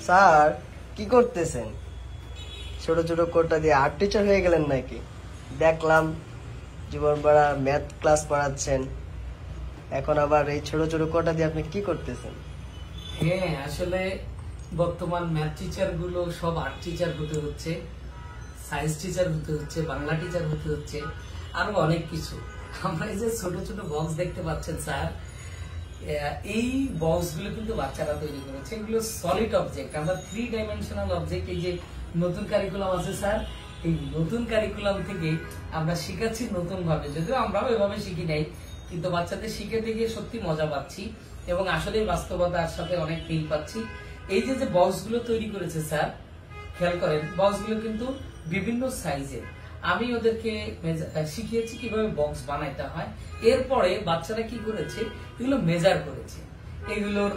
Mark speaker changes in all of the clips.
Speaker 1: Sir কি করতেছেন? ছোট ছোট কোটা দিয়ে আর্ট টিচার হয়ে গেলেন নাকি? দেখলাম জীবন ভরা ম্যাথ ক্লাস পড়াচ্ছেন, এখন আবার এই ছোট ছোট কোটা দিয়ে আপনি কি করতেছেন?
Speaker 2: হ্যাঁ, আসলে বর্তমান ম্যাথ টিচার গুলো সব আর্ট টিচার হতে হচ্ছে, সায়েন্স টিচার হতে হচ্ছে, বাংলা টিচার হতে হচ্ছে, আরো অনেক কিছু। আমরা এই যে ছোট ছোট বক্স দেখতে পাচ্ছেন স্যার, এই বক্স গুলো কিন্তু বাচ্চারা তৈরি করেছে। এগুলো সলিড অবজেক্ট, আমরা 3 ডাইমেনশনাল অবজেক্ট। এই যে নতুন কারিকুলাম আছে স্যার, এই নতুন কারিকুলাম থেকে আমরা শিখাচ্ছি নতুন ভাবে, যদিও আমরাও এভাবে শিখি নাই, কিন্তু বাচ্চাদের শিখে দেখে সত্যি মজা পাচ্ছি এবং আসলে বাস্তবতার সাথে অনেক মিল পাচ্ছি। এই যে যে বক্স গুলো তৈরি করেছে স্যার, খেয়াল করেন বক্স গুলো কিন্তু বিভিন্ন সাইজের। আমি ওদেরকে শিখিয়েছি কিভাবে বক্স বানাইতে হয়। এরপরে বাচ্চারা কি করেছে, এগুলো মেজার করেছে। এগুলোর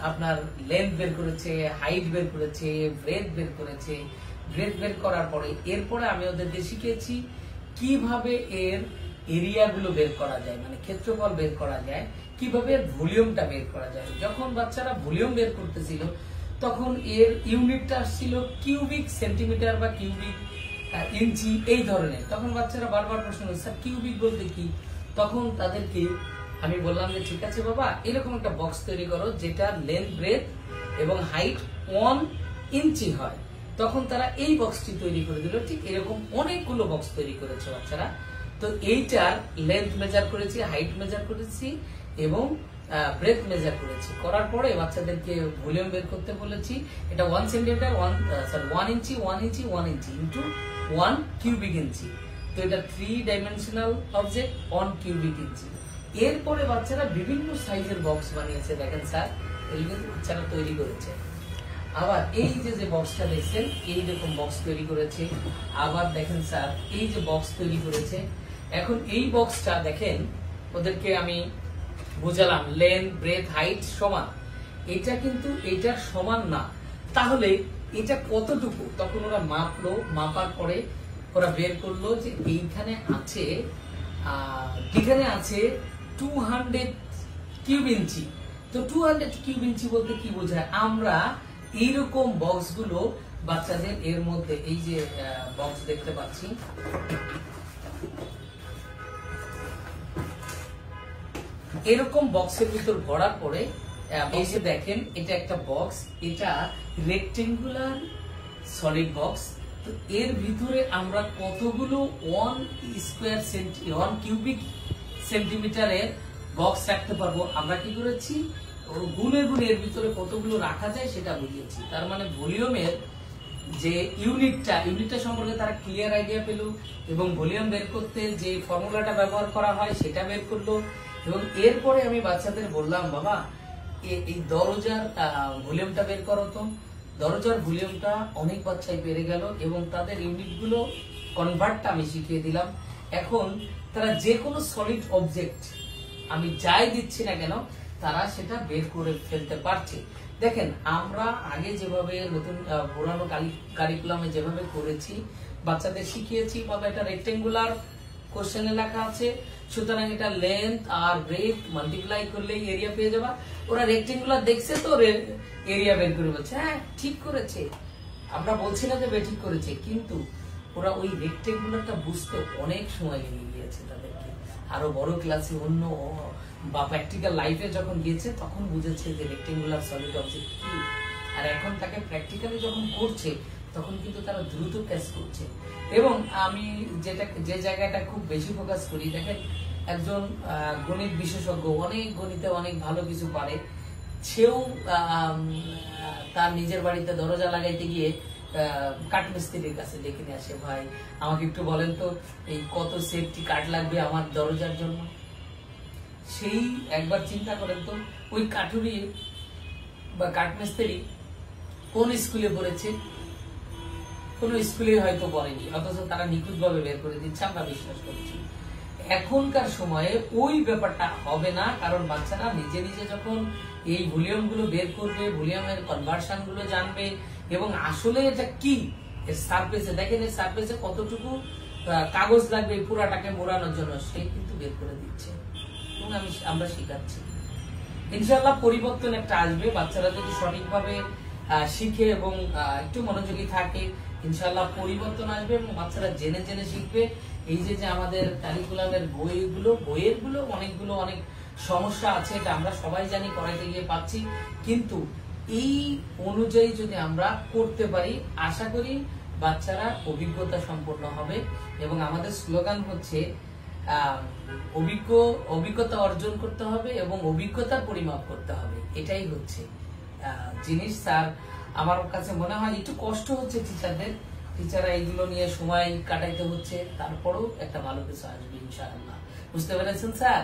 Speaker 2: আপনার লেন্থ বের করেছে, হাইট বের করেছে, ব্রেথ বের করেছে। ব্রেথ বের করার পরে এরপরে আমি ওদেরকে শিখিয়েছি কিভাবে এর এরিয়া গুলো বের করা যায়, মানে ক্ষেত্রফল বের করা যায়, কিভাবে এর ভলিউমটা বের করা যায়। যখন বাচ্চারা ভলিউম বের করতেছিল তখন এর ইউনিটটা আসছিল কিউবিক সেন্টিমিটার বা কিউবিক ইঞ্চি এই ধরনের। তখন বাচ্চারা বারবার প্রশ্ন করছে, স্যার কিউবিক বলতে কি? তখন তাদেরকে আমি বললাম যে ঠিক আছে বাবা, এরকম একটা বক্স তৈরি করো যেটা লেন্থ, ব্রেথ এবং হাইট 1 ইঞ্চি হয়। তখন তারা এই বক্সটি তৈরি করে দিল। ঠিক এরকম অনেকগুলো বক্স তৈরি করেছে বাচ্চারা। তো এইটার লেন্থ মেজার করেছি, হাইট মেজার করেছি এবং ব্রেথ মেজার করেছি। করার পরে বাচ্চাদেরকে ভলিউম বের করতে বলেছি। এটা 1 সেন্টিমিটার 1 ইঞ্চি 1 ইঞ্চি 1 ইঞ্চি ইন্টু 1 কিউবিক ইঞ্চি। তো এটা 3 ডাইমেনশনাল অবজেক্ট 1 কিউবিক ইঞ্চি। এরপরে বাচ্চারা বিভিন্ন সাইজের বক্স বানিয়েছে। দেখেন স্যার, এগুলো বাচ্চারা তৈরি করেছে। আবার এই যে যে বক্সটা দেখছেন, এইরকম বক্স তৈরি করেছে। আবার দেখেন স্যার, এই যে বক্স তৈরি করেছে। এখন এই বক্সটা দেখেন, ওদেরকে আমি বুঝালাম লেন্থ, ব্রেথ, হাইট সমান। এটা কিন্তু এটার সমান না, তাহলে এটা কতটুকু? তখন ওরা মাপলো, মাপার পরে ওরা বের করলো যে এইখানে আছে এখানে আছে 200 কিউব ইঞ্চি। তো 200 কিউব ইঞ্চি বলতে কি বোঝায়? আমরা এইরকম বক্স গুলো বাচ্চাদের এর মধ্যে, এই যে বক্স দেখতে পাচ্ছি, এরকম বক্সের ভিতর ভরার পরে এই যে দেখেন, এটা একটা বক্স, এটা রেক্টেঙ্গুলার সলিড বক্স। তো এর ভিতরে আমরা কতগুলো 1 কিউবিক সেন্টিমিটারের বক্স রাখতে পারবো। আমরা কি করেছি, গুনে গুনে এর ভিতরে কতগুলো রাখা যায় সেটা বুঝিয়েছি। তার মানে ভলিউমের যে ইউনিটটা সম্পর্কে তারা ক্লিয়ার আইডিয়া পেল এবং ভলিউম বের করতে যে ফর্মুলাটা ব্যবহার করা হয় সেটা বের করলো। এবং এরপরে আমি বাচ্চাদের বললাম, বাবা এই দরজার ভলিউমটা বের করো। তো দরজার ভলিউমটা অনেক বাচ্চাই পেরে গেল এবং তাদের ইউনিটগুলো কনভার্টটা আমি শিখিয়ে দিলাম। এখন তারা যে কোনো সলিড অবজেক্ট আমি যাই দিচ্ছি না কেন, তারা সেটা বের করে ফেলতে পারছে। দেখেন, আমরা আগে যেভাবে নতুন পুরানো কারিকুলামে যেভাবে করেছি, বাচ্চাদের শিখিয়েছি বাবা এটা রেক্টেঙ্গুলার কোশ্চেনে লেখা আছে, সুতরাং এটা লেন্থ আর ব্রেথ মাল্টিপ্লাই করলেই এরিয়া পেয়ে যাবা। ওরা রেক্টেঙ্গুলার দেখছে তো এরিয়া বের করে বলছে হ্যাঁ ঠিক করেছে। আমরা বলছি না যে ঠিক করেছে, কিন্তু ওরা ওই রেক্টেঙ্গুলারটা বুঝতে অনেক সময় লেগে গিয়েছে তাদেরকে। আরো বড় ক্লাসে অন্য বা প্র্যাকটিক্যাল লাইফে যখন গিয়েছে তখন বুঝেছে যে রেক্টেঙ্গুলার সলিড অবজেক্ট কি। আর এখন তাকে প্র্যাকটিক্যালি যখন করছে তখন কিন্তু তারা দ্রুত ক্যাচ করছে। এবং আমি যে জায়গাটা খুব বেশি ফোকাস করি, দেখেন একজন গণিত বিশেষজ্ঞ, অনেক গণিতে অনেক ভালো কিছু পারে, সেও তার নিজের বাড়িতে দরজা লাগাইতে গিয়ে কাঠমিস্ত্রির কাছে ডেকে নিয়ে আসে, ভাই আমাকে একটু বলেন তো এই কত সেফটি কাঠ লাগবে আমার দরজার জন্য। সেই একবার চিন্তা করেন তো, ওই কাঠুরি বা কাঠমিস্ত্রি কোন স্কুলে পড়েছে? কোন স্কুলে হয়তো পড়েনি, অথচ তারা নিখুঁত ভাবে বের করে দিচ্ছে, আমরা বিশ্বাস করছি। এখনকার সময়ে ওই ব্যাপারটা হবে না, কারণ বাচ্চারা নিজে নিজে যখন এই ভলিউম গুলো বের করবে, ভলিউমের কনভার্সন গুলো জানবে এবং আসলে এটা কি, এর সারফেসে দেখেন, এর সারফেসে কতটুকু কাগজ লাগবে পুরাটাকে মোড়ানোর জন্য, সে কিন্তু বের করে দিচ্ছে এবং আমরা শিখাচ্ছি। ইনশাআল্লাহ পরিবর্তন একটা আসবে, বাচ্চারা যদি সঠিকভাবে শিখে এবং একটু মনোযোগী থাকে, ইনশাআল্লাহ পরিবর্তন আসবে এবং বাচ্চারা জেনে জেনে শিখবে। এই যে যে আমাদের কারিকুলামের বইয়ের অনেকগুলো অনেক সমস্যা আছে, এটা আমরা সবাই জানি, করাইতে গিয়ে পাচ্ছি, কিন্তু এই অনুযায়ী যদি আমরা করতে পারি, আশা করি বাচ্চারা অভিজ্ঞতা সম্পন্ন হবে। এবং আমাদের স্লোগান হচ্ছে অভিজ্ঞতা অর্জন করতে হবে এবং অভিজ্ঞতার পরিমাপ করতে হবে, এটাই হচ্ছে জিনিস। স্যার আমার কাছে মনে হয় একটু কষ্ট হচ্ছে টিচাররা এইগুলো নিয়ে সময় কাটাইতে হচ্ছে, তারপরেও একটা ভালো কিছু আসবে ইনশাআল্লাহ। বুঝতে পেরেছেন স্যার?